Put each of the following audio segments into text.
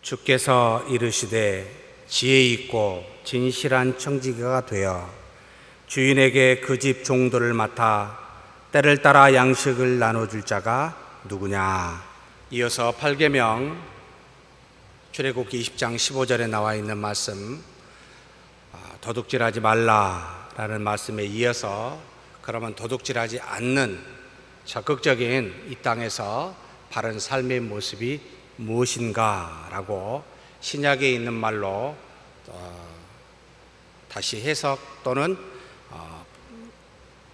주께서 이르시되 지혜 있고 진실한 청지기가 되어 주인에게 그 집 종들을 맡아 때를 따라 양식을 나눠줄 자가 누구냐. 이어서 8계명 출애굽기 20장 15절에 나와 있는 말씀, 도둑질하지 말라라는 말씀에 이어서 그러면 도둑질하지 않는 적극적인 이 땅에서 바른 삶의 모습이 무엇인가라고 신약에 있는 말로 다시 해석 또는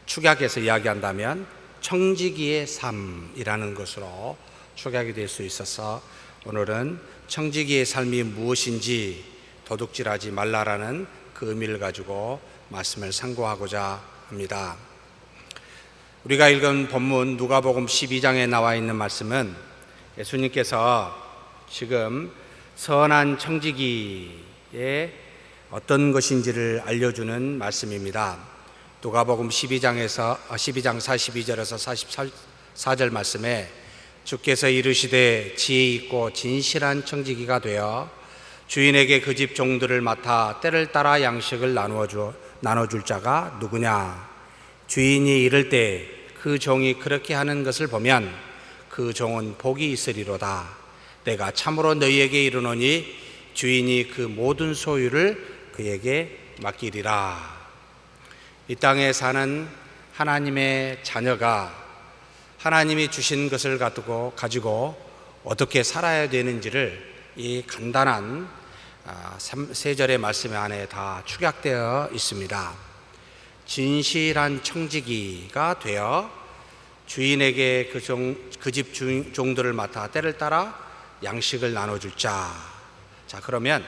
축약해서 이야기한다면 청지기의 삶이라는 것으로 축약이 될 수 있어서 오늘은 청지기의 삶이 무엇인지 도둑질하지 말라라는 그 의미를 가지고 말씀을 상고하고자 합니다. 우리가 읽은 본문 누가복음 12장에 나와 있는 말씀은 예수님께서 지금 선한 청지기의 어떤 것인지를 알려주는 말씀입니다. 누가복음 12장 42절에서 44절 말씀에 주께서 이르시되 지혜 있고 진실한 청지기가 되어 주인에게 그 집 종들을 맡아 때를 따라 양식을 나눠줄 자가 누구냐. 주인이 이를 때 그 종이 그렇게 하는 것을 보면 그 종은 복이 있으리로다. 내가 참으로 너희에게 이르노니 주인이 그 모든 소유를 그에게 맡기리라. 이 땅에 사는 하나님의 자녀가 하나님이 주신 것을 가지고 어떻게 살아야 되는지를 이 간단한 세 절의 말씀 안에 다 축약되어 있습니다. 진실한 청지기가 되어 주인에게 그 집 종들을 맡아 때를 따라 양식을 나눠줄 자. 자, 그러면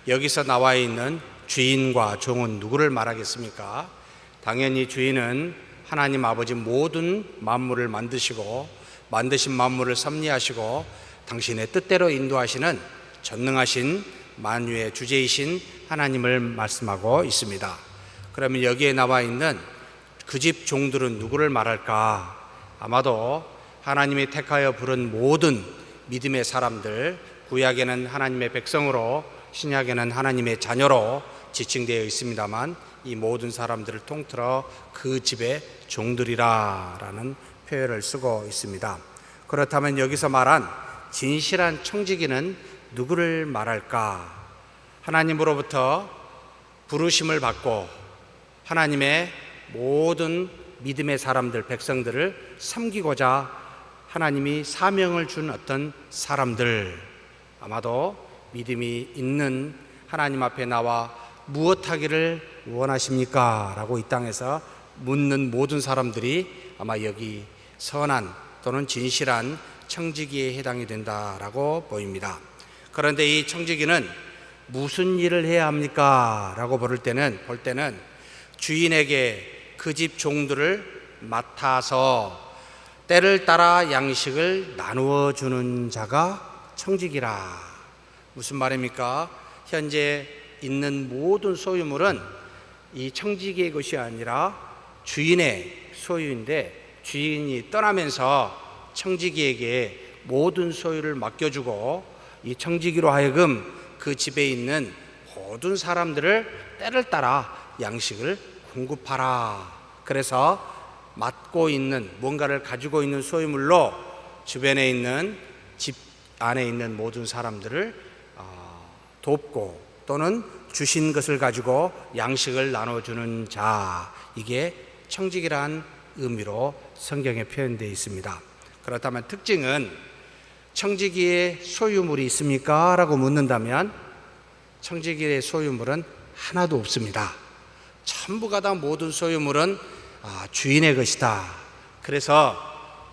여기서 나와 있는 주인과 종은 누구를 말하겠습니까? 당연히 주인은 하나님 아버지 모든 만물을 만드시고 만드신 만물을 섭리하시고 당신의 뜻대로 인도하시는 전능하신 만유의 주제이신 하나님을 말씀하고 있습니다. 그러면 여기에 나와 있는 그 집 종들은 누구를 말할까? 아마도 하나님이 택하여 부른 모든 믿음의 사람들, 구약에는 하나님의 백성으로 신약에는 하나님의 자녀로 지칭되어 있습니다만 이 모든 사람들을 통틀어 그 집의 종들이라는 표현을 쓰고 있습니다. 그렇다면 여기서 말한 진실한 청지기는 누구를 말할까? 하나님으로부터 부르심을 받고 하나님의 모든 믿음의 사람들, 백성들을 섬기고자 하나님이 사명을 준 어떤 사람들, 아마도 믿음이 있는 하나님 앞에 나와 무엇하기를 원하십니까? 라고 이 땅에서 묻는 모든 사람들이 아마 여기 선한 또는 진실한 청지기에 해당이 된다라고 보입니다. 그런데 이 청지기는 무슨 일을 해야 합니까? 라고 볼 때는 주인에게 그 집 종들을 맡아서 때를 따라 양식을 나누어 주는 자가 청지기라. 무슨 말입니까? 현재 있는 모든 소유물은 이 청지기의 것이 아니라 주인의 소유인데 주인이 떠나면서 청지기에게 모든 소유를 맡겨주고 이 청지기로 하여금 그 집에 있는 모든 사람들을 때를 따라 양식을 공급하라. 그래서 맡고 있는 뭔가를 가지고 있는 소유물로 주변에 있는 집 안에 있는 모든 사람들을 돕고 또는 주신 것을 가지고 양식을 나눠주는 자, 이게 청지기란 의미로 성경에 표현되어 있습니다. 그렇다면 특징은 청지기의 소유물이 있습니까? 라고 묻는다면 청지기의 소유물은 하나도 없습니다. 전부가 다 모든 소유물은 주인의 것이다. 그래서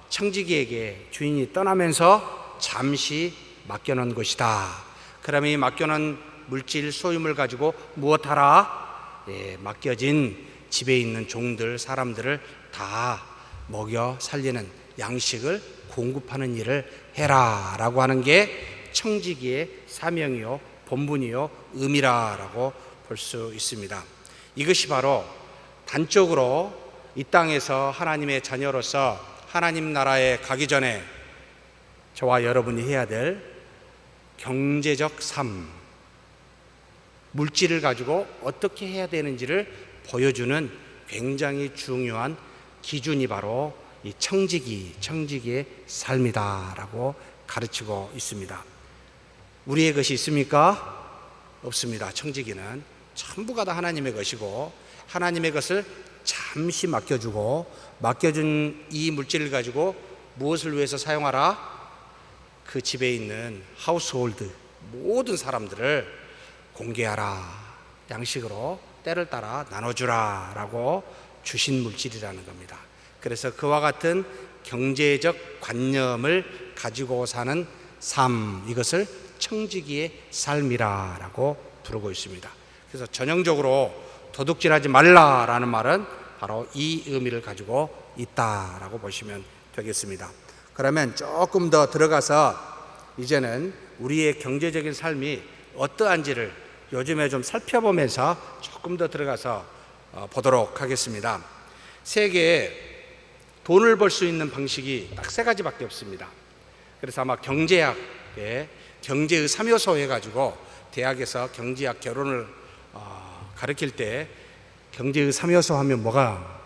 청지기에게 주인이 떠나면서 잠시 맡겨놓은 것이다. 그러면 이 맡겨놓은 물질 소유물 가지고 무엇하라? 맡겨진 집에 있는 종들, 사람들을 다 먹여 살리는 양식을 공급하는 일을 해라 라고 하는 게 청지기의 사명이요 본분이요 의미라고 볼 수 있습니다. 이것이 바로 단적으로 이 땅에서 하나님의 자녀로서 하나님 나라에 가기 전에 저와 여러분이 해야 될 경제적 삶, 물질을 가지고 어떻게 해야 되는지를 보여주는 굉장히 중요한 기준이 바로 이 청지기의 삶이다라고 가르치고 있습니다. 우리의 것이 있습니까? 없습니다. 청지기는 전부가 다 하나님의 것이고, 하나님의 것을 잠시 맡겨준 이 물질을 가지고 무엇을 위해서 사용하라? 그 집에 있는 하우스홀드 모든 사람들을 공개하라, 양식으로 때를 따라 나눠주라 라고 주신 물질이라는 겁니다. 그래서 그와 같은 경제적 관념을 가지고 사는 삶, 이것을 청지기의 삶이라고 부르고 있습니다. 그래서 전형적으로 도둑질하지 말라라는 말은 바로 이 의미를 가지고 있다라고 보시면 되겠습니다. 그러면 조금 더 들어가서 이제는 우리의 경제적인 삶이 어떠한지를 요즘에 좀 살펴보면서 조금 더 들어가서 보도록 하겠습니다. 세계에 돈을 벌 수 있는 방식이 딱 세 가지밖에 없습니다. 그래서 아마 경제학에 경제의 3요소 해가지고 대학에서 경제학 결론을 가르칠 때 경제의 3요소 하면 뭐가,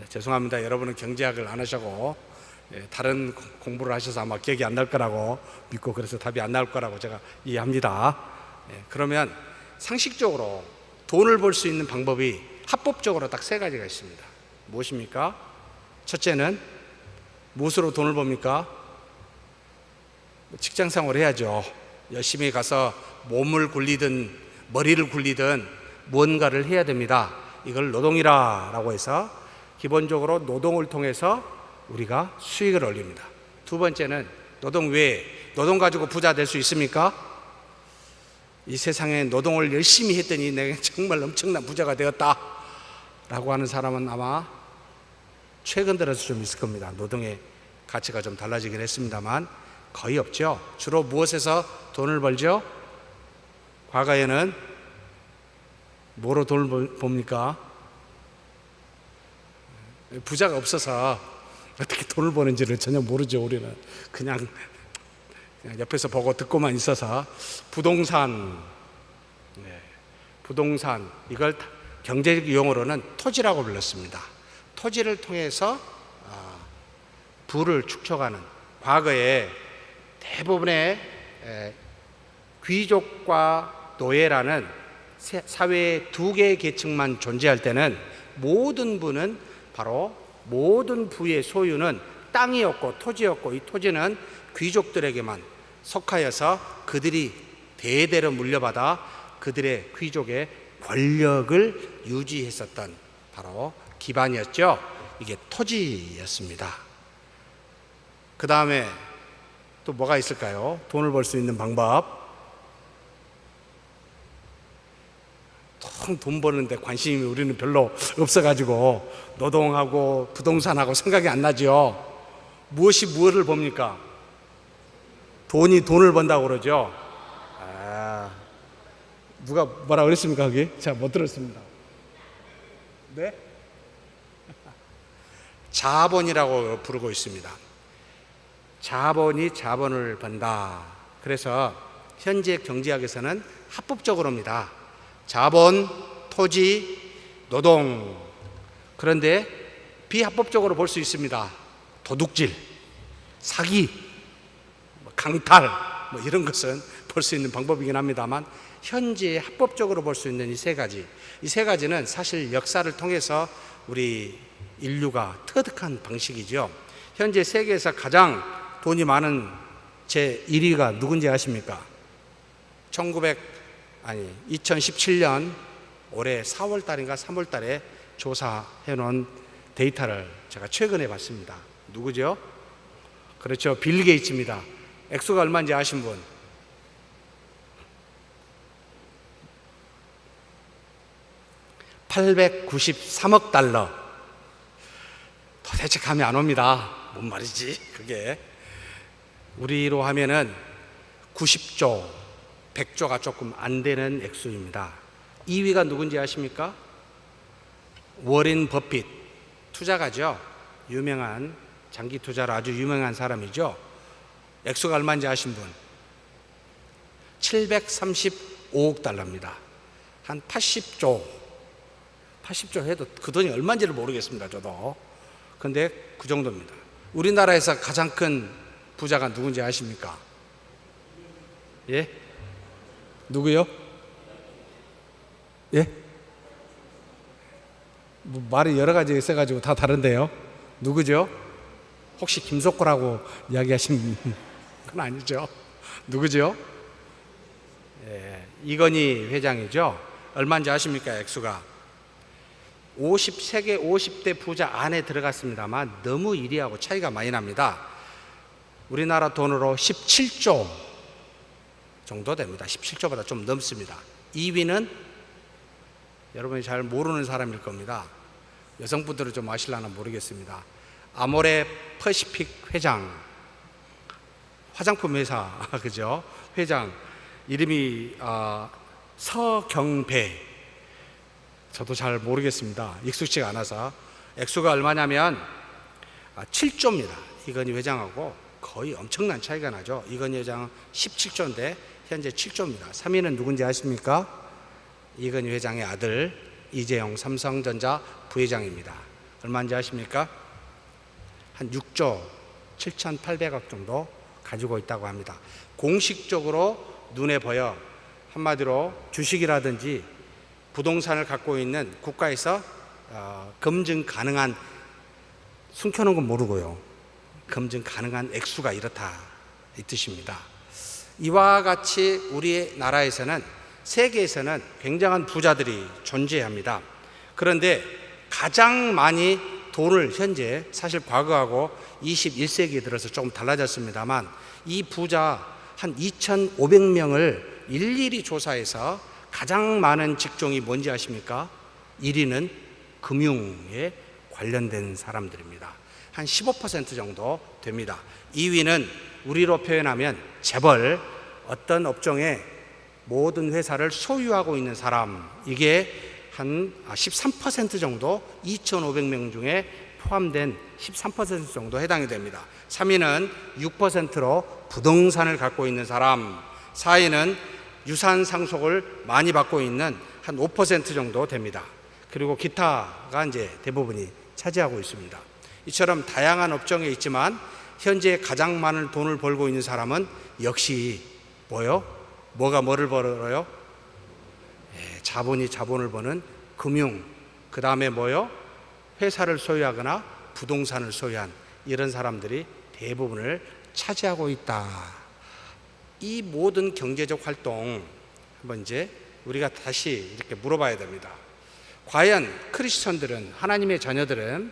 죄송합니다. 여러분은 경제학을 안 하시고 다른 공부를 하셔서 아마 기억이 안 날 거라고 믿고, 그래서 답이 안 나올 거라고 제가 이해합니다. 그러면 상식적으로 돈을 벌 수 있는 방법이 합법적으로 딱 세 가지가 있습니다. 무엇입니까? 첫째는 무엇으로 돈을 법니까? 직장생활을 해야죠. 열심히 가서 몸을 굴리든 머리를 굴리든 무언가를 해야 됩니다. 이걸 노동이라고 해서 기본적으로 노동을 통해서 우리가 수익을 올립니다. 두 번째는 노동 외에, 노동 가지고 부자 될 수 있습니까? 이 세상에 노동을 열심히 했더니 내가 정말 엄청난 부자가 되었다 라고 하는 사람은 아마 최근 들어서 좀 있을 겁니다. 노동의 가치가 좀 달라지긴 했습니다만 거의 없죠. 주로 무엇에서 돈을 벌죠? 과거에는 뭐로 돈을 법니까? 부자가 없어서 어떻게 돈을 버는지를 전혀 모르죠. 우리는 그냥 옆에서 보고 듣고만 있어서 부동산, 부동산, 이걸 경제적 용어로는 토지라고 불렀습니다. 토지를 통해서 부를 축적하는, 과거에 대부분의 귀족과 노예라는 사회의 두 개의 계층만 존재할 때는 모든 부는 바로 모든 부의 소유는 땅이었고 토지였고, 이 토지는 귀족들에게만 속하여서 그들이 대대로 물려받아 그들의 귀족의 권력을 유지했었던 바로 기반이었죠. 이게 토지였습니다. 그 다음에 또 뭐가 있을까요? 돈을 벌 수 있는 방법. 돈 버는데 관심이 우리는 별로 없어가지고 노동하고 부동산하고 생각이 안 나죠. 무엇이 무엇을 봅니까? 돈이 돈을 번다고 그러죠. 누가 뭐라 그랬습니까? 거기? 제가 못 들었습니다. 네? 자본이라고 부르고 있습니다. 자본이 자본을 번다. 그래서 현재 경제학에서는 합법적으로입니다. 자본, 토지, 노동. 그런데 비합법적으로 볼 수 있습니다. 도둑질, 사기, 강탈, 이런 것은 볼 수 있는 방법이긴 합니다만, 현재 합법적으로 볼 수 있는 이 세 가지는 사실 역사를 통해서 우리 인류가 터득한 방식이죠. 현재 세계에서 가장 돈이 많은 제 1위가 누군지 아십니까? 2017년 올해 4월 달인가 3월 달에 조사해 놓은 데이터를 제가 최근에 봤습니다. 누구죠? 그렇죠. 빌 게이츠입니다. 액수가 얼마인지 아신 분? $893억. 도대체 감이 안 옵니다. 뭔 말이지 그게. 우리로 하면은 90조, 100조가 조금 안 되는 액수입니다. 2위가 누군지 아십니까? 워렌 버핏, 투자가죠. 유명한, 장기 투자로 아주 유명한 사람이죠. 액수가 얼마인지 아신 분? 735억 달러입니다. 한 80조 해도 그 돈이 얼마인지를 모르겠습니다. 저도. 근데 그 정도입니다. 우리나라에서 가장 큰 부자가 누군지 아십니까? 예? 누구요? 예? 뭐 말이 여러 가지 있어가지고 다 다른데요. 누구죠? 혹시 김석호라고 이야기하신 건 아니죠? 누구죠? 예, 이건희 회장이죠. 얼마인지 아십니까? 액수가 50세계 50대 부자 안에 들어갔습니다만 너무 이리하고 차이가 많이 납니다. 우리나라 돈으로 17조 정도 됩니다. 17조보다 좀 넘습니다. 2위는 여러분이 잘 모르는 사람일 겁니다. 여성분들은 좀 아실려나 모르겠습니다. 아모레 퍼시픽 회장, 화장품 회사 그죠? 회장 이름이 서경배. 저도 잘 모르겠습니다. 익숙치가 않아서. 액수가 얼마냐면 7조입니다. 이건희 회장하고 거의 엄청난 차이가 나죠. 이건희 회장은 17조인데 현재 7조입니다. 3위는 누군지 아십니까? 이건희 회장의 아들 이재용 삼성전자 부회장입니다. 얼마인지 아십니까? 한 6조 7,800억 정도 가지고 있다고 합니다. 공식적으로 눈에 보여 한마디로 주식이라든지 부동산을 갖고 있는 국가에서 검증 가능한, 숨겨놓은 건 모르고요, 검증 가능한 액수가 이렇다 이 뜻입니다. 이와 같이 우리나라에서는, 세계에서는 굉장한 부자들이 존재합니다. 그런데 가장 많이 돈을 현재, 사실 과거하고 21세기에 들어서 조금 달라졌습니다만, 이 부자 한 2,500명을 일일이 조사해서 가장 많은 직종이 뭔지 아십니까? 1위는 금융에 관련된 사람들입니다. 한 15% 정도 됩니다. 2위는 우리로 표현하면 재벌, 어떤 업종의 모든 회사를 소유하고 있는 사람, 이게 한 13% 정도, 2,500명 중에 포함된 13% 정도 해당이 됩니다. 3위는 6%로 부동산을 갖고 있는 사람, 4위는 유산 상속을 많이 받고 있는 한 5% 정도 됩니다. 그리고 기타가 이제 대부분이 차지하고 있습니다. 이처럼 다양한 업종에 있지만 현재 가장 많은 돈을 벌고 있는 사람은 역시 뭐요? 뭐가 뭐를 벌어요? 자본이 자본을 버는 금융, 그 다음에 뭐요? 회사를 소유하거나 부동산을 소유한 이런 사람들이 대부분을 차지하고 있다. 이 모든 경제적 활동, 한번 이제 우리가 다시 이렇게 물어봐야 됩니다. 과연 크리스천들은, 하나님의 자녀들은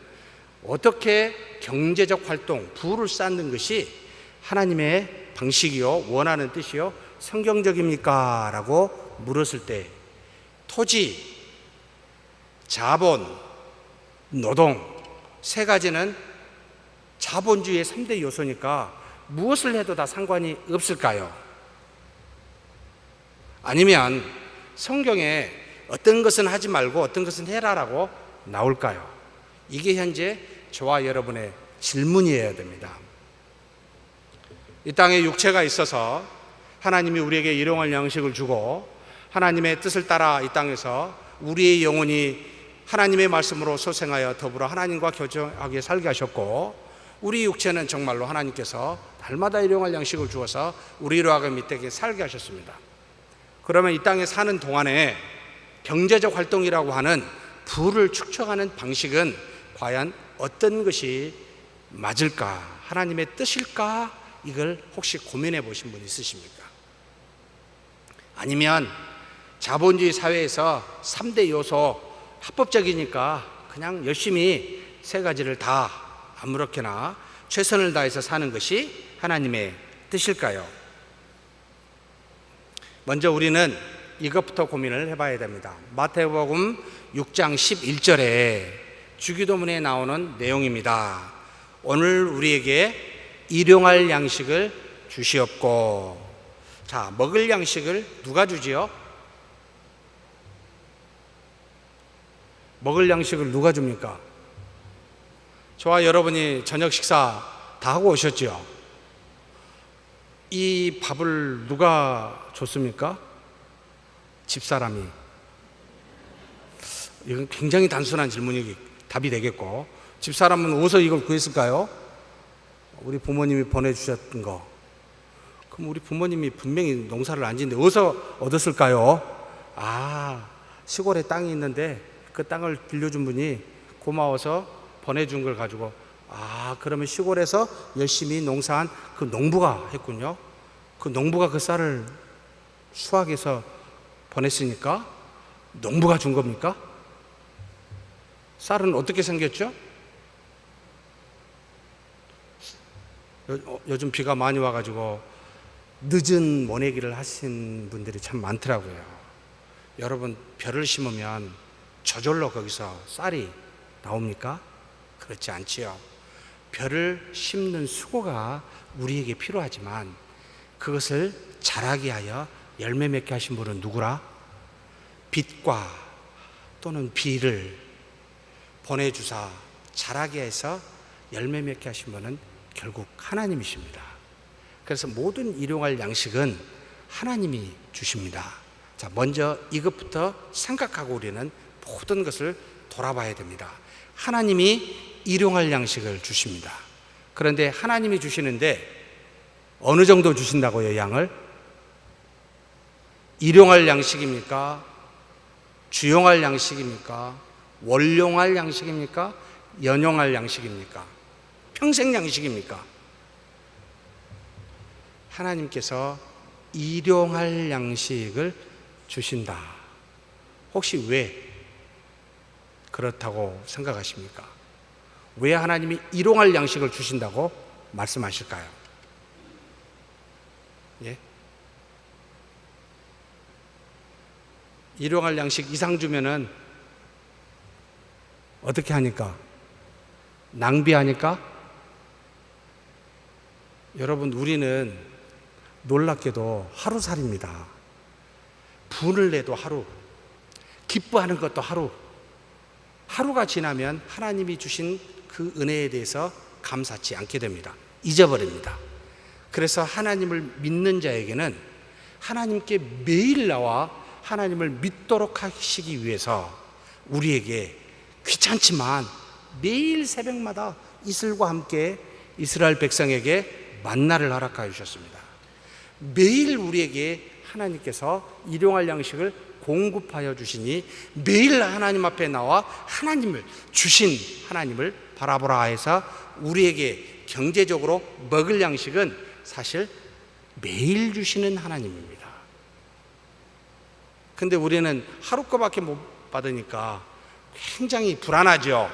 어떻게 경제적 활동, 부를 쌓는 것이 하나님의 방식이요, 원하는 뜻이요, 성경적입니까? 라고 물었을 때 토지, 자본, 노동, 세 가지는 자본주의의 3대 요소니까 무엇을 해도 다 상관이 없을까요? 아니면 성경에 어떤 것은 하지 말고 어떤 것은 해라라고 나올까요? 이게 현재 저와 여러분의 질문이어야 됩니다. 이 땅에 육체가 있어서 하나님이 우리에게 일용할 양식을 주고 하나님의 뜻을 따라 이 땅에서 우리의 영혼이 하나님의 말씀으로 소생하여 더불어 하나님과 교제하게 살게 하셨고, 우리 육체는 정말로 하나님께서 날마다 일용할 양식을 주어서 우리로 하여금 이 땅에 살게 하셨습니다. 그러면 이 땅에 사는 동안에 경제적 활동이라고 하는 부를 축적하는 방식은 과연 어떤 것이 맞을까? 하나님의 뜻일까? 이걸 혹시 고민해 보신 분 있으십니까? 아니면 자본주의 사회에서 3대 요소 합법적이니까 그냥 열심히 세 가지를 다 아무렇게나 최선을 다해서 사는 것이 하나님의 뜻일까요? 먼저 우리는 이것부터 고민을 해봐야 됩니다. 마태복음 6장 11절에 주기도문에 나오는 내용입니다. 오늘 우리에게 일용할 양식을 주시옵고. 자, 먹을 양식을 누가 주지요? 먹을 양식을 누가 줍니까? 저와 여러분이 저녁 식사 다 하고 오셨죠? 이 밥을 누가 줬습니까? 집사람이. 이건 굉장히 단순한 질문이 답이 되겠고, 집사람은 어디서 이걸 구했을까요? 우리 부모님이 보내주셨던 거. 그럼 우리 부모님이 분명히 농사를 안 짓는데 어디서 얻었을까요? 시골에 땅이 있는데 그 땅을 빌려준 분이 고마워서 보내준 걸 가지고, 그러면 시골에서 열심히 농사한 그 농부가 했군요. 그 농부가 그 쌀을 수확해서 보냈으니까 농부가 준 겁니까? 쌀은 어떻게 생겼죠? 요즘 비가 많이 와가지고 늦은 모내기를 하신 분들이 참 많더라고요. 여러분, 벼를 심으면 저절로 거기서 쌀이 나옵니까? 그렇지 않지요. 벼를 심는 수고가 우리에게 필요하지만 그것을 자라게 하여 열매 맺게 하신 분은 누구라? 빛과 또는 비를 보내주사 자라게 해서 열매 맺게 하신 분은 결국 하나님이십니다. 그래서 모든 일용할 양식은 하나님이 주십니다. 자, 먼저 이것부터 생각하고 우리는 모든 것을 돌아봐야 됩니다. 하나님이 일용할 양식을 주십니다. 그런데 하나님이 주시는데 어느 정도 주신다고요, 양을? 일용할 양식입니까? 주용할 양식입니까? 월용할 양식입니까? 연용할 양식입니까? 평생 양식입니까? 하나님께서 일용할 양식을 주신다. 혹시 왜 그렇다고 생각하십니까? 왜 하나님이 일용할 양식을 주신다고 말씀하실까요? 예? 일용할 양식 이상 주면은 어떻게 하니까? 낭비하니까? 여러분, 우리는 놀랍게도 하루살이입니다. 분을 내도 하루, 기뻐하는 것도 하루. 하루가 지나면 하나님이 주신 그 은혜에 대해서 감사치 않게 됩니다. 잊어버립니다. 그래서 하나님을 믿는 자에게는 하나님께 매일 나와 하나님을 믿도록 하시기 위해서 우리에게 귀찮지만 매일 새벽마다 이슬과 함께 이스라엘 백성에게 만나를 허락하여 주셨습니다. 매일 우리에게 하나님께서 일용할 양식을 공급하여 주시니 매일 하나님 앞에 나와 하나님을 주신 하나님을 바라보라 해서 우리에게 경제적으로 먹을 양식은 사실 매일 주시는 하나님입니다. 근데 우리는 하루 거밖에 못 받으니까 굉장히 불안하죠.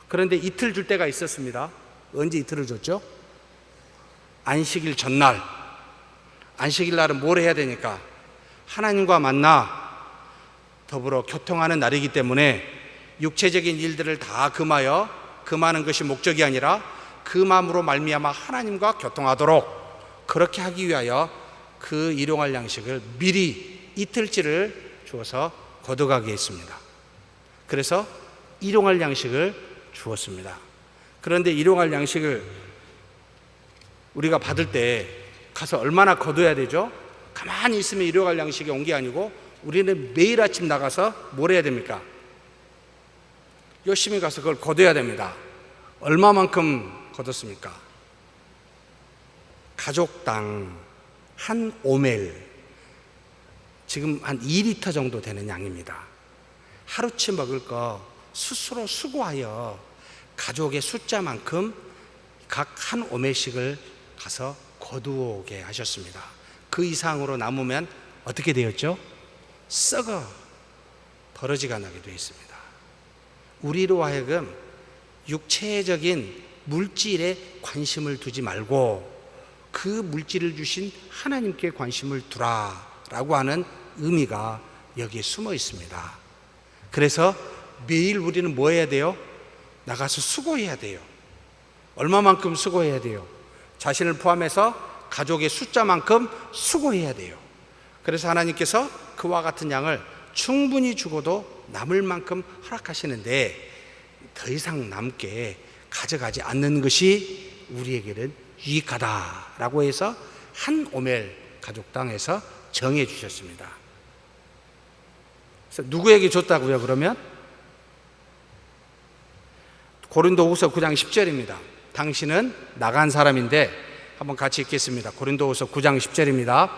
그런데 이틀 줄 때가 있었습니다. 언제 이틀을 줬죠? 안식일 전날. 안식일 날은 뭘 해야 되니까? 하나님과 만나 더불어 교통하는 날이기 때문에 육체적인 일들을 다 금하여, 금하는 것이 목적이 아니라 금함으로 말미암아 하나님과 교통하도록 그렇게 하기 위하여 그 일용할 양식을 미리 이틀치를 주어서 거둬가게 했습니다. 그래서 일용할 양식을 주었습니다. 그런데 일용할 양식을 우리가 받을 때 가서 얼마나 거둬야 되죠? 가만히 있으면 일용할 양식이 온 게 아니고 우리는 매일 아침 나가서 뭘 해야 됩니까? 열심히 가서 그걸 거둬야 됩니다. 얼마만큼 거뒀습니까? 가족당 한 오멜, 지금 한 2리터 정도 되는 양입니다. 하루치 먹을 거 스스로 수고하여 가족의 숫자만큼 각 한 오멜씩을 가서 거두게 하셨습니다. 그 이상으로 남으면 어떻게 되었죠? 썩어 버러지가 나게 되어 있습니다. 우리로 하여금 육체적인 물질에 관심을 두지 말고 그 물질을 주신 하나님께 관심을 두라라고 하는 의미가 여기에 숨어 있습니다. 그래서 매일 우리는 뭐 해야 돼요? 나가서 수고해야 돼요. 얼마만큼 수고해야 돼요? 자신을 포함해서 가족의 숫자만큼 수고해야 돼요. 그래서 하나님께서 그와 같은 양을 충분히 주고도 남을 만큼 허락하시는데 더 이상 남게 가져가지 않는 것이 우리에게는 유익하다라고 해서 한 오멜 가족당에서 정해 주셨습니다. 그래서 누구에게 줬다고요? 그러면 고린도후서 9장 10절입니다. 당신은 나간 사람인데, 한번 같이 읽겠습니다. 고린도후서 9장 10절입니다.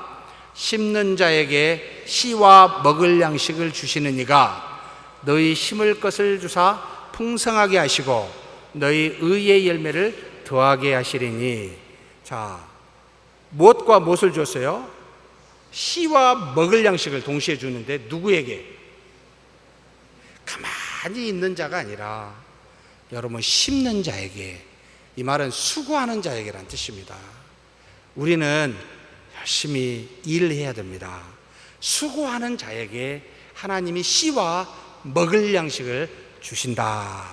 심는 자에게 씨와 먹을 양식을 주시는 이가 너희 심을 것을 주사 풍성하게 하시고 너희 의의 열매를 더하게 하시리니. 자, 무엇과 무엇을 줬어요? 씨와 먹을 양식을 동시에 주는데 누구에게? 가만히 있는 자가 아니라 여러분 심는 자에게, 이 말은 수고하는 자에게란 뜻입니다. 우리는 열심히 일해야 됩니다. 수고하는 자에게 하나님이 씨와 먹을 양식을 주신다.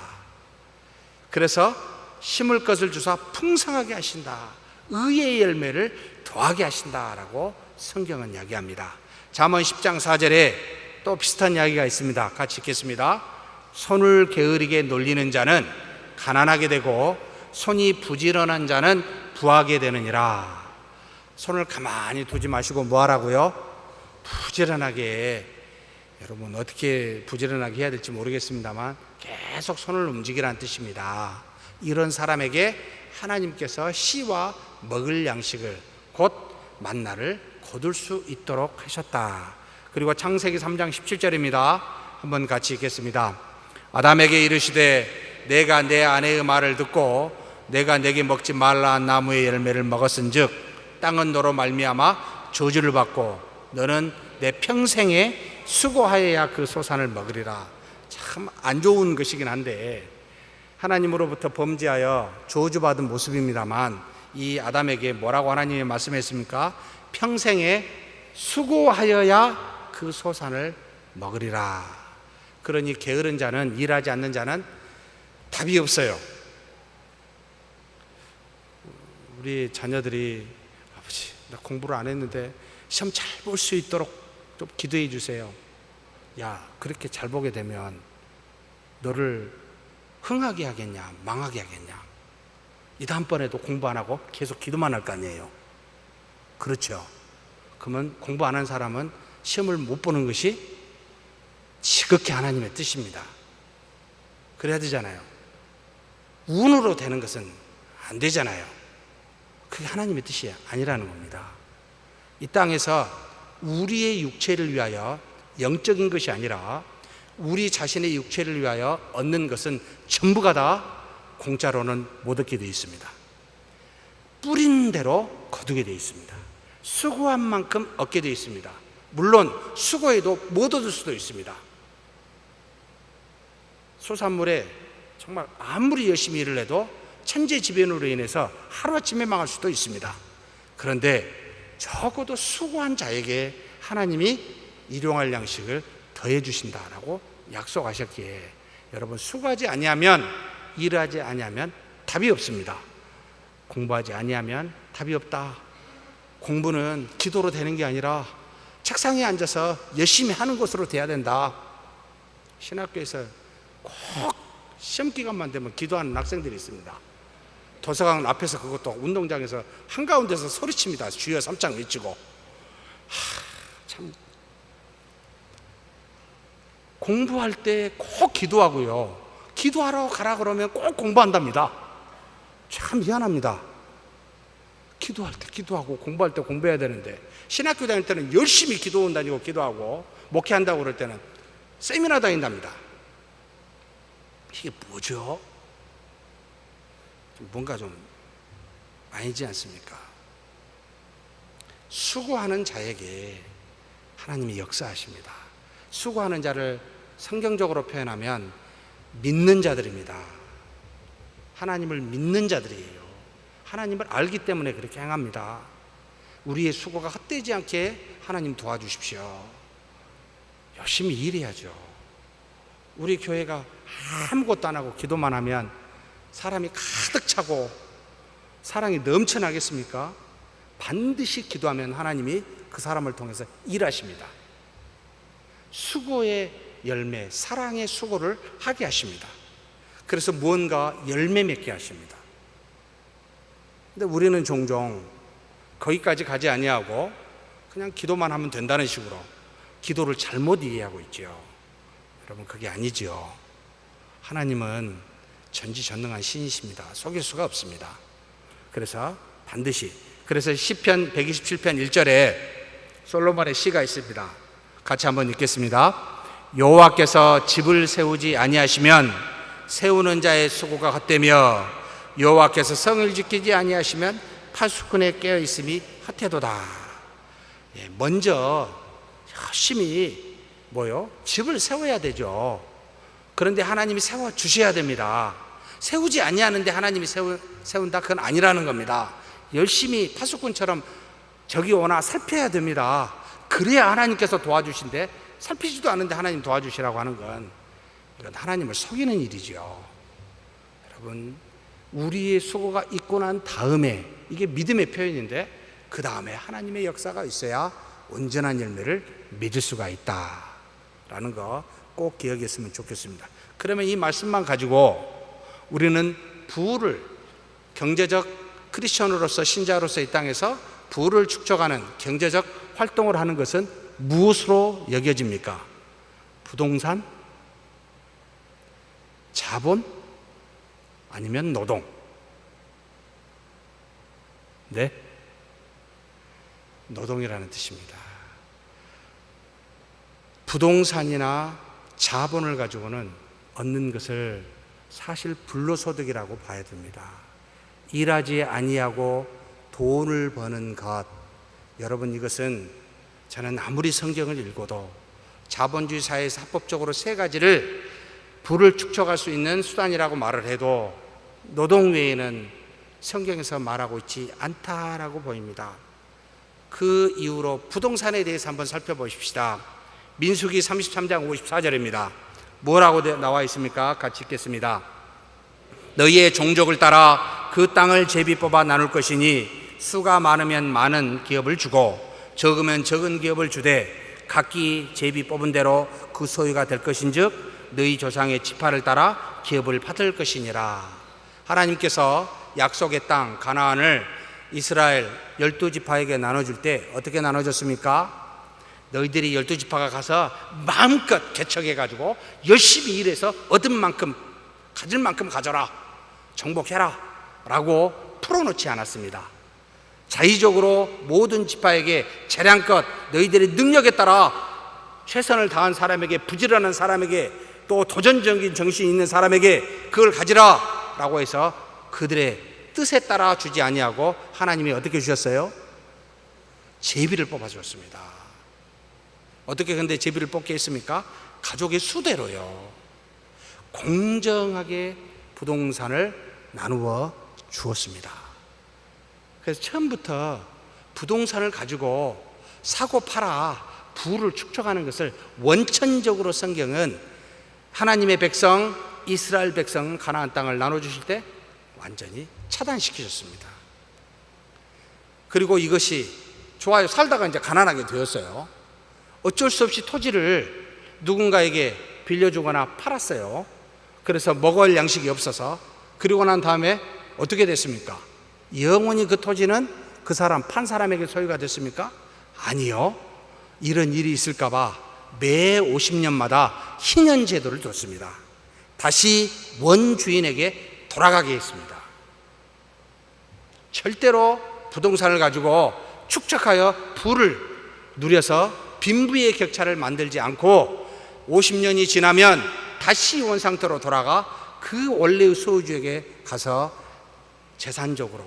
그래서 심을 것을 주사 풍성하게 하신다. 의의 열매를 더하게 하신다라고 성경은 이야기합니다. 잠언 10장 4절에 또 비슷한 이야기가 있습니다. 같이 읽겠습니다. 손을 게으르게 놀리는 자는 가난하게 되고 손이 부지런한 자는 부하게 되느니라. 손을 가만히 두지 마시고 뭐 하라고요? 부지런하게. 여러분 어떻게 부지런하게 해야 될지 모르겠습니다만 계속 손을 움직이라는 뜻입니다. 이런 사람에게 하나님께서 씨와 먹을 양식을, 곧 만나를 거둘 수 있도록 하셨다. 그리고 창세기 3장 17절입니다. 한번 같이 읽겠습니다. 아담에게 이르시되 내가 내 아내의 말을 듣고 내가 내게 먹지 말라 한 나무의 열매를 먹었은즉 땅은 너로 말미암아 저주를 받고 너는 내 평생에 수고하여야 그 소산을 먹으리라. 참 안 좋은 것이긴 한데 하나님으로부터 범죄하여 저주받은 모습입니다만, 이 아담에게 뭐라고 하나님이 말씀했습니까? 평생에 수고하여야 그 소산을 먹으리라. 그러니 게으른 자는, 일하지 않는 자는 답이 없어요. 우리 자녀들이 아버지 나 공부를 안 했는데 시험 잘 볼 수 있도록 좀 기도해 주세요. 야, 그렇게 잘 보게 되면 너를 흥하게 하겠냐 망하게 하겠냐. 이 다음번에도 공부 안 하고 계속 기도만 할 거 아니에요. 그렇죠. 그러면 공부 안 한 사람은 시험을 못 보는 것이 지극히 하나님의 뜻입니다. 그래야 되잖아요. 운으로 되는 것은 안 되잖아요. 그게 하나님의 뜻이 아니라는 겁니다. 이 땅에서 우리의 육체를 위하여 영적인 것이 아니라 우리 자신의 육체를 위하여 얻는 것은 전부가 다 공짜로는 못 얻게 되어 있습니다. 뿌린 대로 거두게 되어 있습니다. 수고한 만큼 얻게 되어 있습니다. 물론 수고해도 못 얻을 수도 있습니다. 소산물에 정말 아무리 열심히 일을 해도 천재지변으로 인해서 하루아침에 망할 수도 있습니다. 그런데 적어도 수고한 자에게 하나님이 일용할 양식을 더해 주신다라고 약속하셨기에 여러분 수고하지 아니하면, 일하지 아니하면 답이 없습니다. 공부하지 아니하면 답이 없다. 공부는 기도로 되는 게 아니라 책상에 앉아서 열심히 하는 것으로 돼야 된다. 신학교에서 꼭 시험 기간만 되면 기도하는 학생들이 있습니다. 도서관 앞에서, 그것도 운동장에서 한가운데서 소리칩니다. 주여 3장 외치고. 참 공부할 때 꼭 기도하고요. 기도하러 가라 그러면 꼭 공부한답니다. 참 미안합니다. 기도할 때 기도하고 공부할 때 공부해야 되는데, 신학교 다닐 때는 열심히 기도원 다니고 기도하고, 목회한다고 그럴 때는 세미나 다닌답니다. 이게 뭐죠? 뭔가 좀 아니지 않습니까? 수고하는 자에게 하나님이 역사하십니다. 수고하는 자를 성경적으로 표현하면 믿는 자들입니다. 하나님을 믿는 자들이에요. 하나님을 알기 때문에 그렇게 행합니다. 우리의 수고가 헛되지 않게 하나님 도와주십시오. 열심히 일해야죠. 우리 교회가 아무것도 안 하고 기도만 하면 사람이 가득 차고 사랑이 넘쳐나겠습니까? 반드시 기도하면 하나님이 그 사람을 통해서 일하십니다. 수고의 열매, 사랑의 수고를 하게 하십니다. 그래서 무언가 열매 맺게 하십니다. 근데 우리는 종종 거기까지 가지 아니하고 그냥 기도만 하면 된다는 식으로 기도를 잘못 이해하고 있죠. 여러분, 그게 아니죠. 하나님은 전지전능한 신이십니다. 속일 수가 없습니다. 그래서 반드시, 그래서 시편 127편 1절에 솔로몬의 시가 있습니다. 같이 한번 읽겠습니다. 여호와께서 집을 세우지 아니하시면 세우는 자의 수고가 헛되며 여호와께서 성을 지키지 아니하시면 파수꾼에 깨어 있음이 헛되도다. 먼저 열심히 집을 세워야 되죠. 그런데 하나님이 세워 주셔야 됩니다. 세우지 아니하는데 하나님이 세운다, 그건 아니라는 겁니다. 열심히 파수꾼처럼 저기 오나 살펴야 됩니다. 그래야 하나님께서 도와주신데, 살피지도 않는데 하나님 도와주시라고 하는 건 이건 하나님을 속이는 일이죠. 여러분, 우리의 수고가 있고 난 다음에, 이게 믿음의 표현인데, 그 다음에 하나님의 역사가 있어야 온전한 열매를 맺을 수가 있다라는 거 꼭 기억했으면 좋겠습니다. 그러면 이 말씀만 가지고 우리는 부를, 경제적 크리스천으로서, 신자로서 이 땅에서 부를 축적하는 경제적 활동을 하는 것은 무엇으로 여겨집니까? 부동산? 자본? 아니면 노동? 네? 노동이라는 뜻입니다. 부동산이나 자본을 가지고는 얻는 것을 사실 불로소득이라고 봐야 됩니다. 일하지 아니하고 돈을 버는 것, 여러분, 이것은 저는 아무리 성경을 읽어도 자본주의 사회에서 합법적으로 세 가지를 부를 축적할 수 있는 수단이라고 말을 해도 노동 외에는 성경에서 말하고 있지 않다라고 보입니다. 그 이후로 부동산에 대해서 한번 살펴보십시다. 민수기 33장 54절입니다. 뭐라고 나와 있습니까? 같이 읽겠습니다. 너희의 종족을 따라 그 땅을 제비 뽑아 나눌 것이니 수가 많으면 많은 기업을 주고 적으면 적은 기업을 주되 각기 제비 뽑은 대로 그 소유가 될 것인즉 너희 조상의 지파를 따라 기업을 받을 것이니라. 하나님께서 약속의 땅 가나안을 이스라엘 12지파에게 나눠줄 때 어떻게 나눠줬습니까? 너희들이 12지파가 가서 마음껏 개척해가지고 열심히 일해서 얻은 만큼, 가질 만큼 가져라, 정복해라 라고 풀어놓지 않았습니다. 자의적으로 모든 지파에게 재량껏 너희들의 능력에 따라 최선을 다한 사람에게, 부지런한 사람에게, 또 도전적인 정신이 있는 사람에게 그걸 가지라 라고 해서 그들의 뜻에 따라 주지 아니하고 하나님이 어떻게 주셨어요? 제비를 뽑아주었습니다. 어떻게 근데 제비를 뽑게 했습니까? 가족의 수대로요. 공정하게 부동산을 나누어 주었습니다. 그래서 처음부터 부동산을 가지고 사고 팔아 부를 축적하는 것을 원천적으로 성경은 하나님의 백성, 이스라엘 백성 가나안 땅을 나눠주실 때 완전히 차단시키셨습니다. 그리고 이것이 좋아요, 살다가 이제 가난하게 되었어요. 어쩔 수 없이 토지를 누군가에게 빌려주거나 팔았어요. 그래서 먹을 양식이 없어서. 그리고 난 다음에 어떻게 됐습니까? 영원히 그 토지는 그 사람, 판 사람에게 소유가 됐습니까? 아니요. 이런 일이 있을까봐 매 50년마다 희년 제도를 뒀습니다. 다시 원주인에게 돌아가게 했습니다. 절대로 부동산을 가지고 축적하여 부를 누려서 빈부의 격차를 만들지 않고 50년이 지나면 다시 원상태로 돌아가 그 원래의 소유주에게 가서 재산적으로,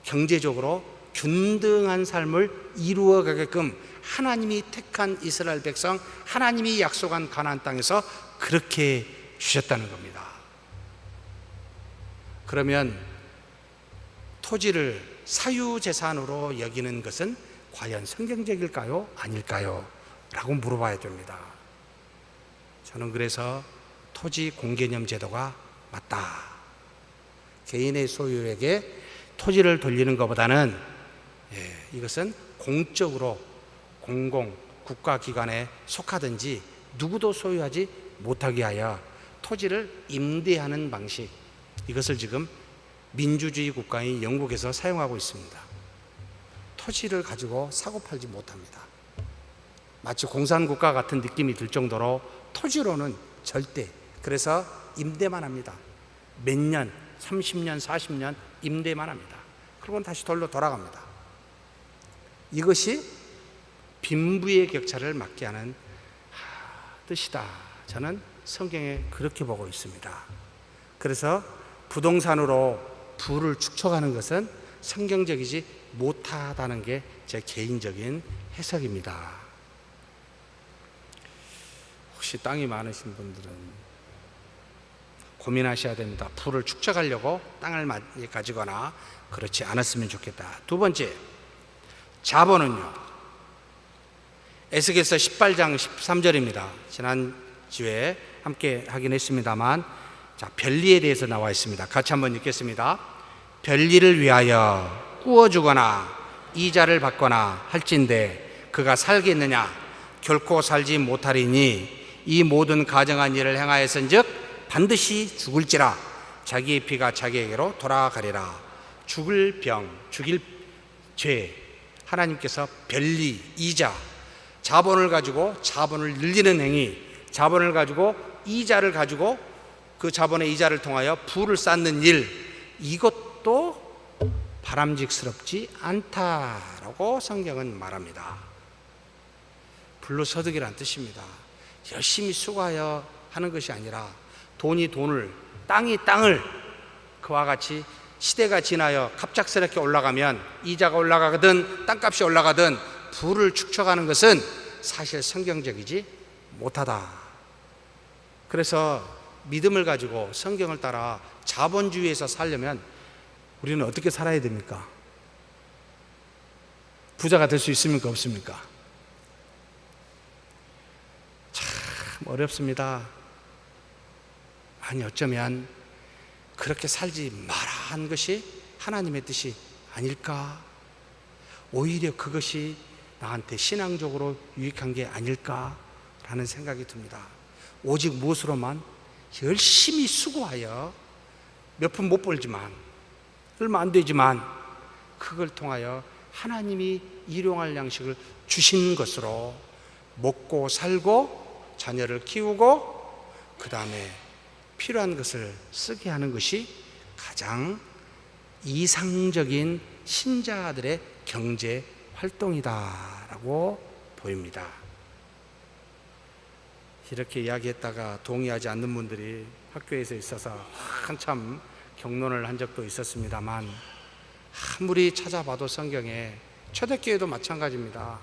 경제적으로 균등한 삶을 이루어 가게끔 하나님이 택한 이스라엘 백성, 하나님이 약속한 가나안 땅에서 그렇게 주셨다는 겁니다. 그러면 토지를 사유재산으로 여기는 것은 과연 성경적일까요? 아닐까요? 라고 물어봐야 됩니다. 저는 그래서 토지 공개념 제도가 맞다. 개인의 소유에게 토지를 돌리는 것보다는 이것은 공적으로 공공, 국가기관에 속하든지 누구도 소유하지 못하게 하여 토지를 임대하는 방식, 이것을 지금 민주주의 국가인 영국에서 사용하고 있습니다. 토지를 가지고 사고 팔지 못합니다. 마치 공산국가 같은 느낌이 들 정도로 토지로는 절대, 그래서 임대만 합니다. 몇 년, 30년, 40년 임대만 합니다. 그리고 다시 돌아갑니다. 이것이 빈부의 격차를 막게 하는 뜻이다. 저는 성경에 그렇게 보고 있습니다. 그래서 부동산으로 부를 축적하는 것은 성경적이지 못하다는 게 제 개인적인 해석입니다. 혹시 땅이 많으신 분들은 고민하셔야 됩니다. 부를 축적하려고 땅을 많이 가지거나 그렇지 않았으면 좋겠다. 두 번째, 자본은요, 에스겔서 18장 13절입니다. 지난주에 함께 하긴 했습니다만, 별리에 대해서 나와 있습니다. 같이 한번 읽겠습니다. 별리를 위하여 꾸어주거나 이자를 받거나 할진대 그가 살겠느냐? 결코 살지 못하리니 이 모든 가정한 일을 행하였은즉 반드시 죽을지라. 자기의 피가 자기에게로 돌아가리라. 죽을 병, 죽일 죄, 하나님께서 별리, 이자, 자본을 가지고 자본을 늘리는 행위, 자본을 가지고 이자를 가지고 그 자본의 이자를 통하여 부를 쌓는 일, 이것도 바람직스럽지 않다라고 성경은 말합니다. 불로소득이란 뜻입니다. 열심히 수고하여 하는 것이 아니라 돈이 돈을, 땅이 땅을, 그와 같이 시대가 지나여 갑작스럽게 올라가면 이자가 올라가든 땅값이 올라가든 부를 축적하는 것은 사실 성경적이지 못하다. 그래서 믿음을 가지고 성경을 따라 자본주의에서 살려면 우리는 어떻게 살아야 됩니까? 부자가 될 수 있습니까? 없습니까? 참 어렵습니다. 아니, 어쩌면 그렇게 살지 마라 한 것이 하나님의 뜻이 아닐까? 오히려 그것이 나한테 신앙적으로 유익한 게 아닐까라는 생각이 듭니다. 오직 무엇으로만? 열심히 수고하여 몇 푼 못 벌지만, 얼마 안 되지만 그걸 통하여 하나님이 일용할 양식을 주신 것으로 먹고 살고 자녀를 키우고 그 다음에 필요한 것을 쓰게 하는 것이 가장 이상적인 신자들의 경제 활동이다라고 보입니다. 이렇게 이야기했다가 동의하지 않는 분들이 학교에서 있어서 한참 경론을 한 적도 있었습니다만, 아무리 찾아봐도 성경에, 초대교회도 마찬가지입니다.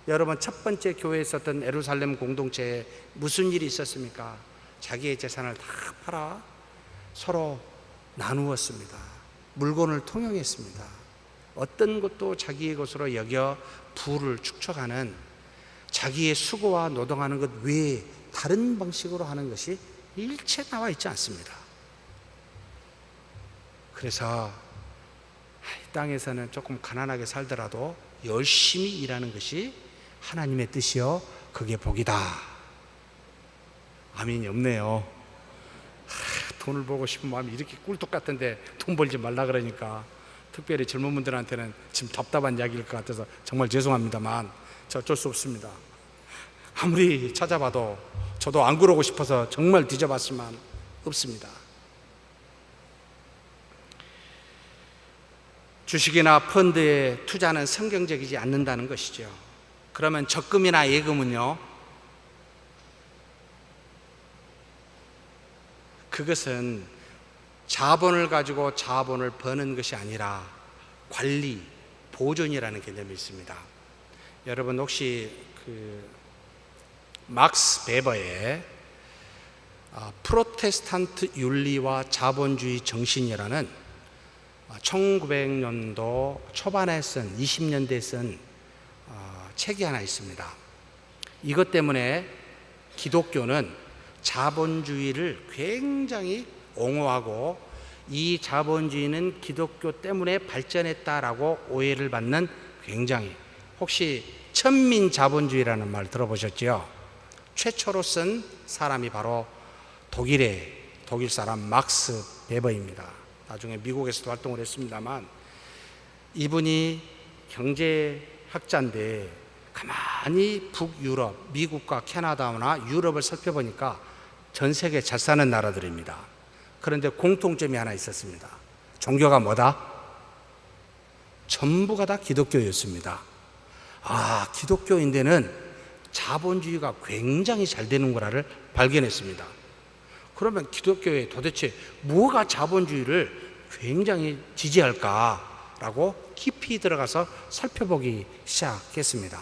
여러분, 첫 번째 교회에 있었던 예루살렘 공동체에 무슨 일이 있었습니까? 자기의 재산을 다 팔아 서로 나누었습니다. 물건을 통용했습니다. 어떤 것도 자기의 것으로 여겨 부를 축적하는, 자기의 수고와 노동하는 것 외에 다른 방식으로 하는 것이 일체 나와 있지 않습니다. 그래서 이 땅에서는 조금 가난하게 살더라도 열심히 일하는 것이 하나님의 뜻이요, 그게 복이다. 아멘이 없네요. 돈을 벌고 싶은 마음이 이렇게 꿀떡 같은데 돈 벌지 말라 그러니까, 특별히 젊은 분들한테는 지금 답답한 이야기일 것 같아서 정말 죄송합니다만 저 어쩔 수 없습니다. 아무리 찾아봐도 저도 안 그러고 싶어서 정말 뒤져봤지만 없습니다. 주식이나 펀드에 투자는 성경적이지 않는다는 것이죠. 그러면 적금이나 예금은요, 그것은 자본을 가지고 자본을 버는 것이 아니라 관리, 보존이라는 개념이 있습니다. 여러분 혹시 막스 베버의 프로테스탄트 윤리와 자본주의 정신이라는 1900년도 초반에 쓴, 20년대에 쓴 책이 하나 있습니다. 이것 때문에 기독교는 자본주의를 굉장히 옹호하고 이 자본주의는 기독교 때문에 발전했다라고 오해를 받는, 굉장히, 혹시 천민자본주의라는 말 들어보셨죠? 최초로 쓴 사람이 바로 독일 사람 막스 베버입니다. 나중에 미국에서도 활동을 했습니다만, 이분이 경제학자인데 가만히 북유럽, 미국과 캐나다나 유럽을 살펴보니까 전 세계 잘 사는 나라들입니다. 그런데 공통점이 하나 있었습니다. 종교가 뭐다? 전부가 다 기독교였습니다. 기독교인데는 자본주의가 굉장히 잘 되는 거라를 발견했습니다. 그러면 기독교에 도대체 뭐가 자본주의를 굉장히 지지할까라고 깊이 들어가서 살펴보기 시작했습니다.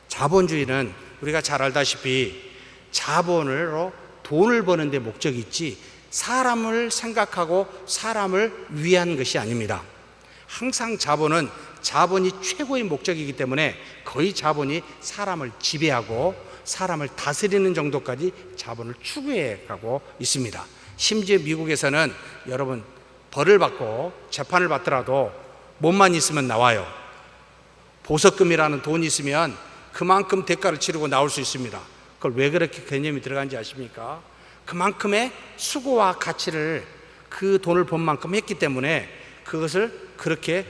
자본주의는 우리가 잘 알다시피 자본으로 돈을 버는 데 목적이 있지 사람을 생각하고 사람을 위한 것이 아닙니다. 항상 자본은 자본이 최고의 목적이기 때문에 거의 자본이 사람을 지배하고 사람을 다스리는 정도까지 자본을 추구해 가고 있습니다. 심지어 미국에서는 여러분 벌을 받고 재판을 받더라도 몸만 있으면 나와요. 보석금이라는 돈이 있으면 그만큼 대가를 치르고 나올 수 있습니다. 그걸 왜 그렇게 개념이 들어간지 아십니까? 그만큼의 수고와 가치를 그 돈을 번 만큼 했기 때문에 그것을 그렇게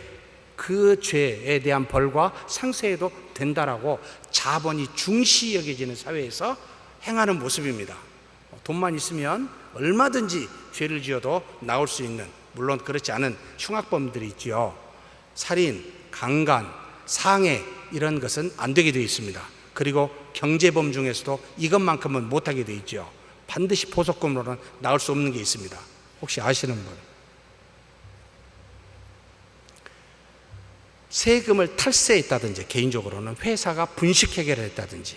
그 죄에 대한 벌과 상쇄해도 된다라고 자본이 중시 여겨지는 사회에서 행하는 모습입니다. 돈만 있으면 얼마든지 죄를 지어도 나올 수 있는, 물론 그렇지 않은 흉악범들이 있지요. 살인, 강간, 상해 이런 것은 안 되게 되어 있습니다. 그리고 경제범 중에서도 이것만큼은 못하게 되어 있죠. 반드시 보석금으로는 나올 수 없는 게 있습니다. 혹시 아시는 분? 세금을 탈세했다든지, 개인적으로는 회사가 분식 해결을 했다든지,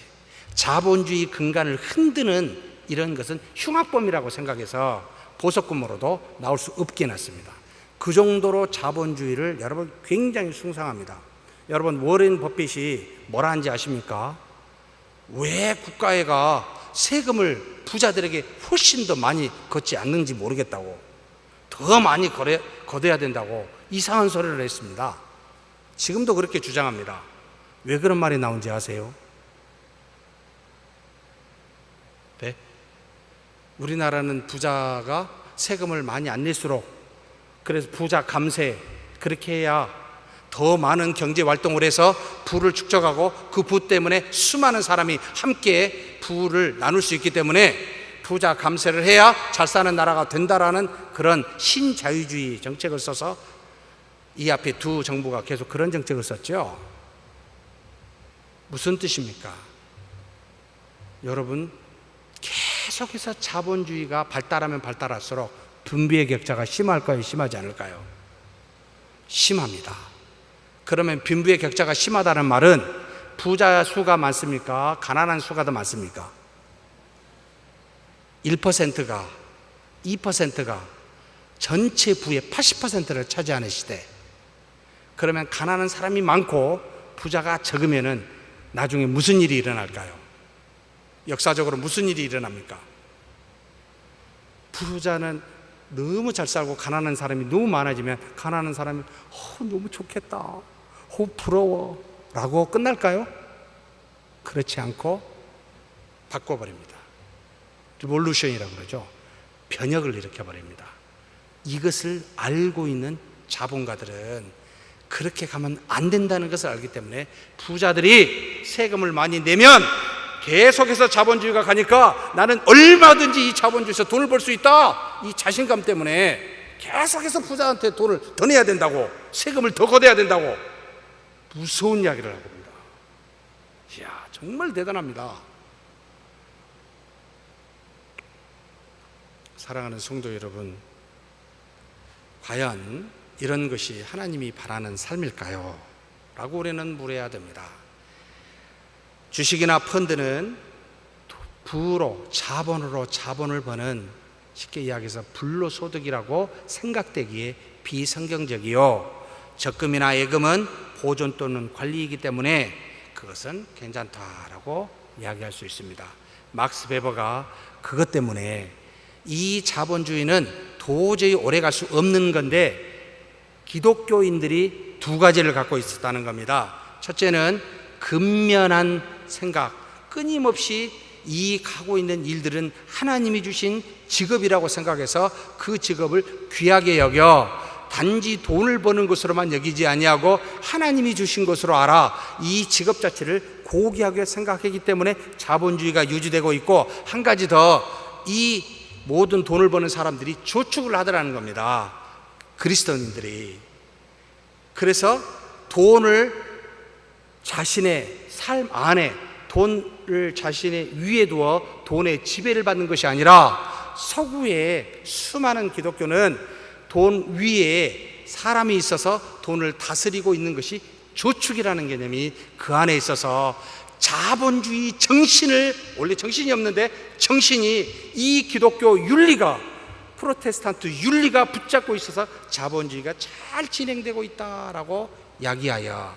자본주의 근간을 흔드는 이런 것은 흉악범이라고 생각해서 보석금으로도 나올 수 없게 해놨습니다. 그 정도로 자본주의를 여러분 굉장히 숭상합니다. 여러분 워렌 버핏이 뭐라 하는지 아십니까? 왜 국가가 세금을 부자들에게 훨씬 더 많이 걷지 않는지 모르겠다고, 더 많이 걷어야 된다고 이상한 소리를 했습니다. 지금도 그렇게 주장합니다. 왜 그런 말이 나온지 아세요? 네? 우리나라는 부자가 세금을 많이 안 낼수록, 그래서 부자 감세 그렇게 해야 더 많은 경제 활동을 해서 부를 축적하고 그 부 때문에 수많은 사람이 함께 부를 나눌 수 있기 때문에 부자 감세를 해야 잘 사는 나라가 된다라는 그런 신자유주의 정책을 써서 이 앞에 두 정부가 계속 그런 정책을 썼죠. 무슨 뜻입니까? 여러분, 계속해서 자본주의가 발달하면 발달할수록 분배의 격차가 심할까요? 심하지 않을까요? 심합니다. 그러면 빈부의 격차가 심하다는 말은 부자 수가 많습니까? 가난한 수가 더 많습니까? 1%가 2%가 전체 부의 80%를 차지하는 시대. 그러면 가난한 사람이 많고 부자가 적으면은 나중에 무슨 일이 일어날까요? 역사적으로 무슨 일이 일어납니까? 부자는 너무 잘 살고 가난한 사람이 너무 많아지면 가난한 사람이 너무 좋겠다, 부러워 라고 끝날까요? 그렇지 않고 바꿔버립니다. 리볼루션이라고 그러죠. 변혁을 일으켜버립니다. 이것을 알고 있는 자본가들은 그렇게 가면 안 된다는 것을 알기 때문에 부자들이 세금을 많이 내면 계속해서 자본주의가 가니까 나는 얼마든지 이 자본주의에서 돈을 벌 수 있다, 이 자신감 때문에 계속해서 부자한테 돈을 더 내야 된다고, 세금을 더 걷어야 된다고 무서운 이야기를 하고 있습니다. 이야, 정말 대단합니다. 사랑하는 성도 여러분, 과연 이런 것이 하나님이 바라는 삶일까요? 라고 우리는 물어야 됩니다. 주식이나 펀드는 부로, 자본으로 자본을 버는, 쉽게 이야기해서 불로소득이라고 생각되기에 비성경적이요, 적금이나 예금은 보존 또는 관리이기 때문에 그것은 괜찮다라고 이야기할 수 있습니다. 막스 베버가 그것 때문에 이 자본주의는 도저히 오래 갈 수 없는 건데 기독교인들이 두 가지를 갖고 있었다는 겁니다. 첫째는 근면한 생각, 끊임없이 이 하고 있는 일들은 하나님이 주신 직업이라고 생각해서 그 직업을 귀하게 여겨 단지 돈을 버는 것으로만 여기지 아니하고 하나님이 주신 것으로 알아 이 직업 자체를 고귀하게 생각하기 때문에 자본주의가 유지되고 있고, 한 가지 더, 이 모든 돈을 버는 사람들이 저축을 하더라는 겁니다. 그리스도인들이. 그래서 돈을 자신의 삶 안에, 돈을 자신의 위에 두어 돈의 지배를 받는 것이 아니라, 서구의 수많은 기독교는 돈 위에 사람이 있어서 돈을 다스리고 있는 것이 저축이라는 개념이 그 안에 있어서 자본주의 정신을, 원래 정신이 없는데 정신이 이 기독교 윤리가, 프로테스탄트 윤리가 붙잡고 있어서 자본주의가 잘 진행되고 있다라고 이야기하여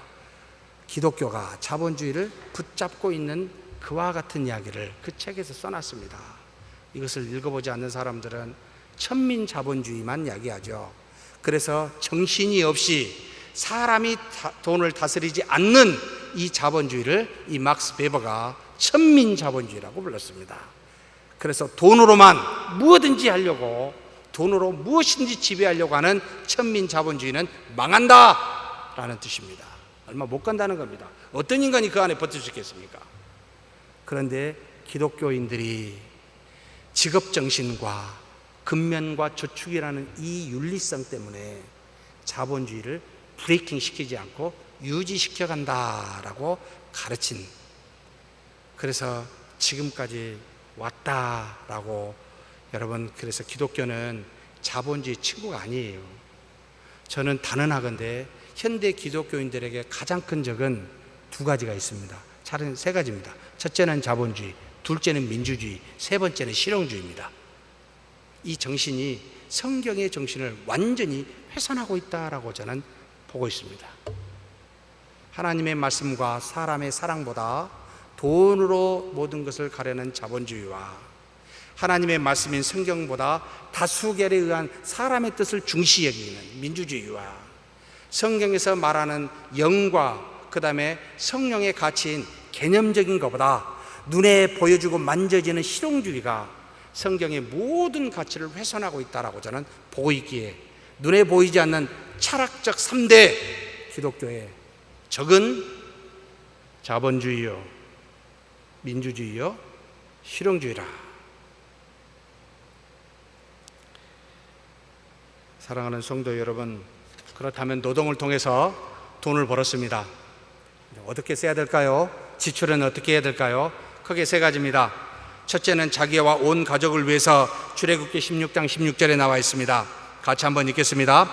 기독교가 자본주의를 붙잡고 있는 그와 같은 이야기를 그 책에서 써놨습니다. 이것을 읽어보지 않는 사람들은 천민 자본주의만 이야기하죠. 그래서 정신이 없이 사람이 돈을 다스리지 않는 이 자본주의를 이 막스 베버가 천민 자본주의라고 불렀습니다. 그래서 돈으로만 무엇든지 하려고, 돈으로 무엇인지 지배하려고 하는 천민 자본주의는 망한다 라는 뜻입니다. 얼마 못 간다는 겁니다. 어떤 인간이 그 안에 버틸 수 있겠습니까? 그런데 기독교인들이 직업정신과 근면과 저축이라는 이 윤리성 때문에 자본주의를 브레이킹 시키지 않고 유지시켜 간다라고 가르친, 그래서 지금까지 왔다라고. 여러분, 그래서 기독교는 자본주의 친구가 아니에요. 저는 단언하건대 현대 기독교인들에게 가장 큰 적은 두 가지가 있습니다. 차라리 세 가지입니다. 첫째는 자본주의, 둘째는 민주주의, 세 번째는 실용주의입니다. 이 정신이 성경의 정신을 완전히 훼손하고 있다라고 저는 보고 있습니다. 하나님의 말씀과 사람의 사랑보다 돈으로 모든 것을 가려는 자본주의와 하나님의 말씀인 성경보다 다수결에 의한 사람의 뜻을 중시 여기는 민주주의와 성경에서 말하는 영과 그 다음에 성령의 가치인 개념적인 것보다 눈에 보여주고 만져지는 실용주의가 성경의 모든 가치를 훼손하고 있다라고 저는 보고 있기에, 눈에 보이지 않는 철학적 3대 기독교의 적은 자본주의요, 민주주의요, 실용주의라. 사랑하는 성도 여러분, 그렇다면 노동을 통해서 돈을 벌었습니다. 어떻게 써야 될까요? 지출은 어떻게 해야 될까요? 크게 세 가지입니다. 첫째는 자기와 온 가족을 위해서, 출애굽기 16장 16절에 나와 있습니다. 같이 한번 읽겠습니다.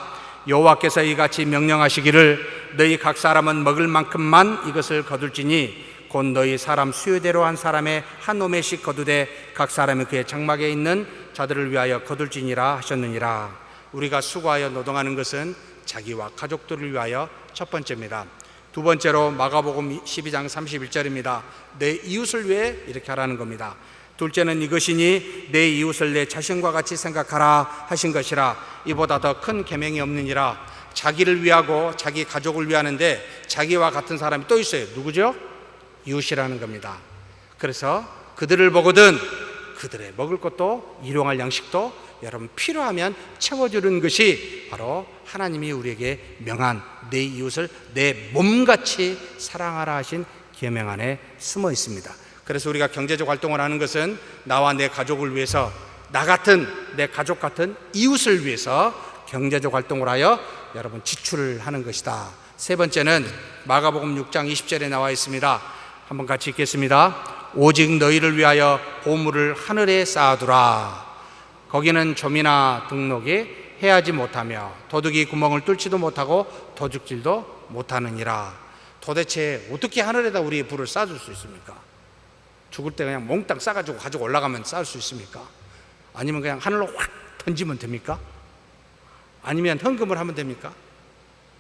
여호와께서 이같이 명령하시기를 너희 각 사람은 먹을 만큼만 이것을 거둘지니 곧 너희 사람 수요대로 한 사람의 한 오매씩 거두되 각 사람이 그의 장막에 있는 자들을 위하여 거둘지니라 하셨느니라. 우리가 수고하여 노동하는 것은 자기와 가족들을 위하여 첫 번째입니다. 두 번째로 마가복음 12장 31절입니다. 내 이웃을 위해 이렇게 하라는 겁니다. 둘째는 이것이니 내 이웃을 내 자신과 같이 생각하라 하신 것이라. 이보다 더 큰 계명이 없느니라. 자기를 위하고 자기 가족을 위하는데 자기와 같은 사람이 또 있어요. 누구죠? 이웃이라는 겁니다. 그래서 그들을 보거든 그들의 먹을 것도 일용할 양식도 여러분 필요하면 채워주는 것이 바로 하나님이 우리에게 명한 내 이웃을 내 몸같이 사랑하라 하신 계명 안에 숨어 있습니다. 그래서 우리가 경제적 활동을 하는 것은 나와 내 가족을 위해서, 나 같은 내 가족 같은 이웃을 위해서 경제적 활동을 하여 여러분 지출을 하는 것이다. 세 번째는 마가복음 6장 20절에 나와 있습니다. 한번 같이 읽겠습니다. 오직 너희를 위하여 보물을 하늘에 쌓아두라. 거기는 좀이나 등록이 해하지 못하며 도둑이 구멍을 뚫지도 못하고 도둑질도 못하느니라. 도대체 어떻게 하늘에다 우리의 부를 쌓아줄 수 있습니까? 죽을 때 그냥 몽땅 싸가지고 가지고 올라가면 쌓을 수 있습니까? 아니면 그냥 하늘로 확 던지면 됩니까? 아니면 헌금을 하면 됩니까?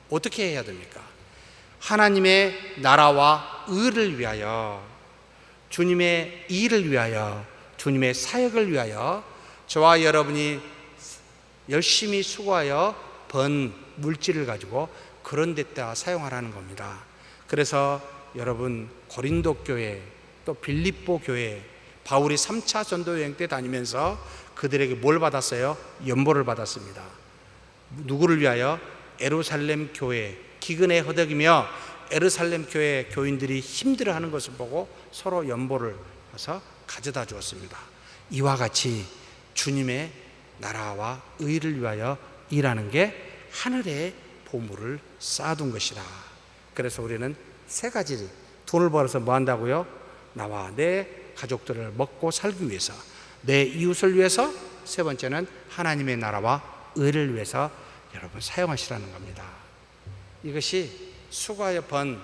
어떻게 해야 됩니까? 하나님의 나라와 의를 위하여, 주님의 일을 위하여, 주님의 사역을 위하여 저와 여러분이 열심히 수고하여 번 물질을 가지고 그런 데다 사용하라는 겁니다. 그래서 여러분 고린도 교회 또 빌립보 교회, 바울이 3차 전도 여행 때 다니면서 그들에게 뭘 받았어요? 연보를 받았습니다. 누구를 위하여? 예루살렘 교회, 기근에 허덕이며 예루살렘 교회 교인들이 힘들어하는 것을 보고 서로 연보를 해서 가져다 주었습니다. 이와 같이 주님의 나라와 의를 위하여 일하는 게 하늘의 보물을 쌓아둔 것이다. 그래서 우리는 세 가지, 돈을 벌어서 뭐 한다고요? 나와 내 가족들을 먹고 살기 위해서, 내 이웃을 위해서, 세 번째는 하나님의 나라와 의를 위해서 여러분 사용하시라는 겁니다. 이것이 수고하여 번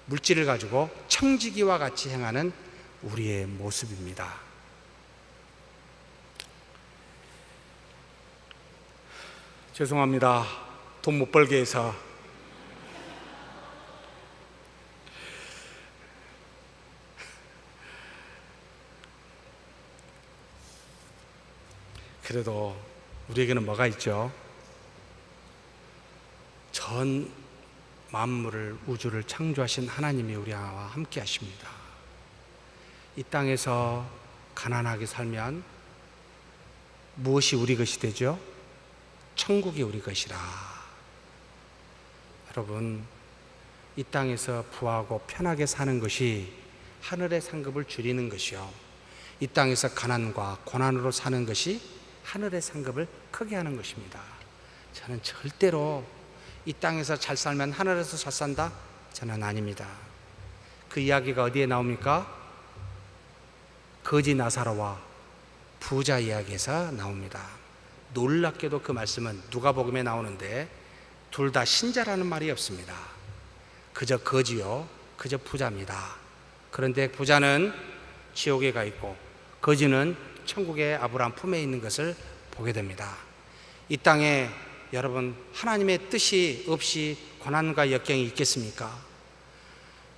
물질을 가지고 청지기와 같이 행하는 우리의 모습입니다. 죄송합니다. 돈 못 벌게 해서. 그래도 우리에게는 뭐가 있죠? 전 만물을, 우주를 창조하신 하나님이 우리와 함께 하십니다. 이 땅에서 가난하게 살면 무엇이 우리 것이 되죠? 천국이 우리 것이라. 여러분, 이 땅에서 부하고 편하게 사는 것이 하늘의 상급을 줄이는 것이요, 이 땅에서 가난과 고난으로 사는 것이 하늘의 상급을 크게 하는 것입니다. 저는 절대로 이 땅에서 잘 살면 하늘에서 잘 산다? 저는 아닙니다. 그 이야기가 어디에 나옵니까? 거지 나사로와 부자 이야기에서 나옵니다. 놀랍게도 그 말씀은 누가복음에 나오는데 둘 다 신자라는 말이 없습니다. 그저 거지요, 그저 부자입니다. 그런데 부자는 지옥에 가 있고 거지는 천국의 아브라함 품에 있는 것을 보게 됩니다. 이 땅에 여러분 하나님의 뜻이 없이 고난과 역경이 있겠습니까?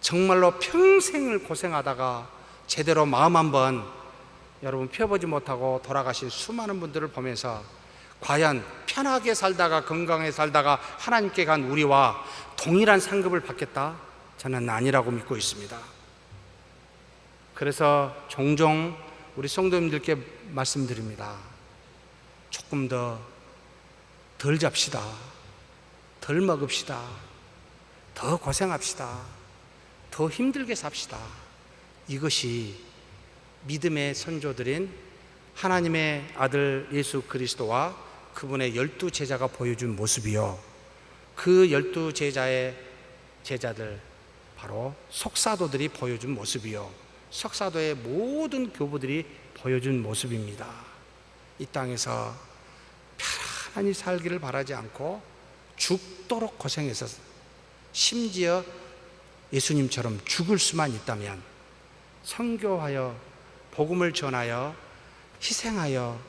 정말로 평생을 고생하다가 제대로 마음 한번 여러분 펴보지 못하고 돌아가신 수많은 분들을 보면서 과연 편하게 살다가 건강하게 살다가 하나님께 간 우리와 동일한 상급을 받겠다? 저는 아니라고 믿고 있습니다. 그래서 종종 우리 성도님들께 말씀드립니다. 조금 더 덜 잡시다, 덜 먹읍시다, 더 고생합시다, 더 힘들게 삽시다. 이것이 믿음의 선조들인 하나님의 아들 예수 그리스도와 그분의 12 제자가 보여준 모습이요, 그 12 제자들 바로 속사도들이 보여준 모습이요, 석사도의 모든 교부들이 보여준 모습입니다. 이 땅에서 편안히 살기를 바라지 않고 죽도록 고생해서 심지어 예수님처럼 죽을 수만 있다면, 선교하여 복음을 전하여 희생하여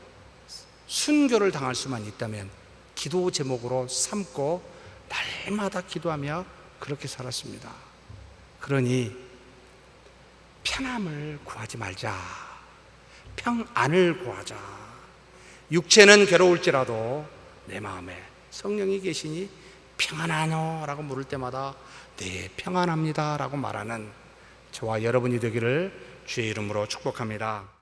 순교를 당할 수만 있다면 기도 제목으로 삼고 날마다 기도하며 그렇게 살았습니다. 그러니 편함을 구하지 말자, 평안을 구하자. 육체는 괴로울지라도 내 마음에 성령이 계시니 평안하뇨? 라고 물을 때마다 네, 평안합니다 라고 말하는 저와 여러분이 되기를 주의 이름으로 축복합니다.